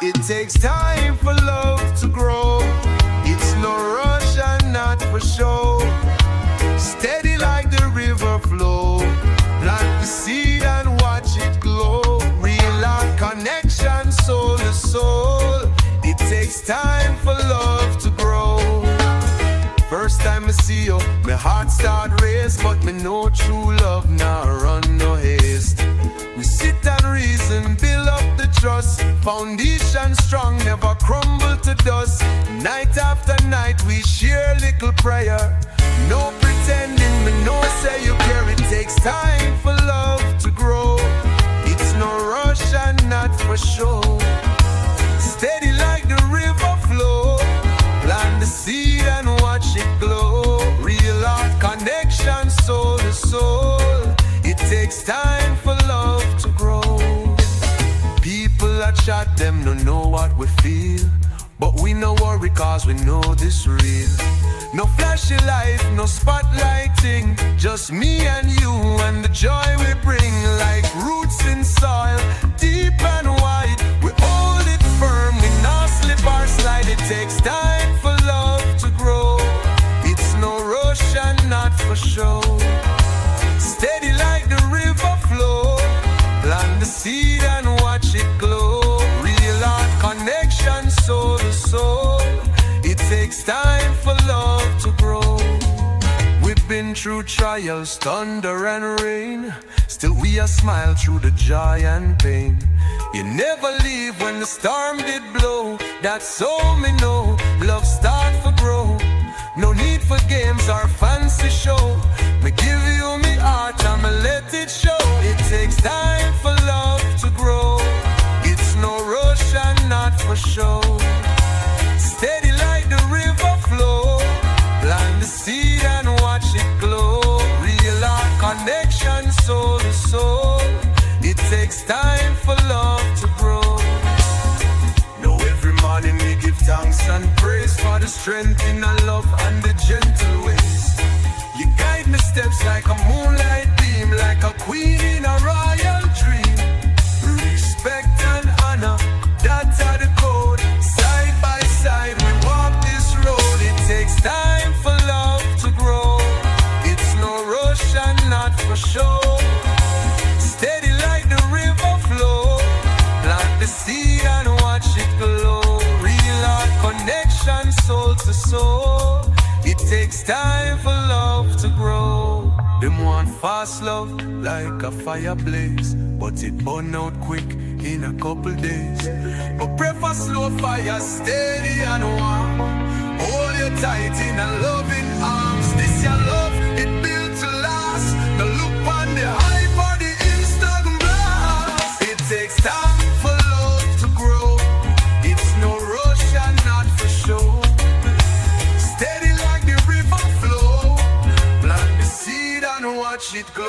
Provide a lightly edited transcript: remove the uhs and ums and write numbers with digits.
It takes time for love to grow. It's no rush and not for show. Steady like the river flow. Plant the seed and watch it grow. Real life connection, soul to soul. It takes time for love to grow. First time I see you, my heart start race, but me know true love now run no haste. We sit and reason, build up the trust. Foundation strong, never crumble to dust. Night after night we share little prayer. No pretending, me know say you care. It takes time for love to grow. It's no rush and not for show. Steady like the river flow. Plant the seed and watch it glow. Real heart connection, soul to soul. It takes time for love to grow. People that chat, them don't know what we feel, but we no worry cause we know this real. No flashy life, no spotlighting, just me and you and the joy we bring. Like roots in soil, deep and wide, we hold it firm, we not slip or slide. It takes time for love to grow. It's no rush and not for show. Steady like the river flow. Plant the seed and watch it glow. Real heart connection, soul to soul. It takes time for love to grow. We've been through trials, thunder and rain. Still we a smile through the joy and pain. You never leave when the storm did blow. That's all me know, love start for grow. No need for games or fancy show. Me give you me heart and me let it show. It takes time for love to grow. It's no rush and not for show. Steady like the river flow. Plant the seed and watch it glow. Real heart connection, soul to soul. It takes time for love to grow. Now every morning we give thanks and praise for the strength in our love and the gentle ways. You guide me steps like a moonlight beam, like a queen in a royal dream. Respect and honor, that's are the code. Side by side we walk this road. It takes time for love to grow. It's no rush and not for show. Steady like the river flow. Plant the seed and watch it glow. Real heart connection, soul to soul. It takes time for love to grow. Them want fast love like a fire blaze, but it burn out quick in a couple days. But prefer slow fire, steady and warm. Hold you tight in a loving arms. This your love, it built to last. The look on the hype or the Instagram blast. It takes time for love to grow. It's no rush and not for show. Steady like the river flow. Plant the seed and watch it grow.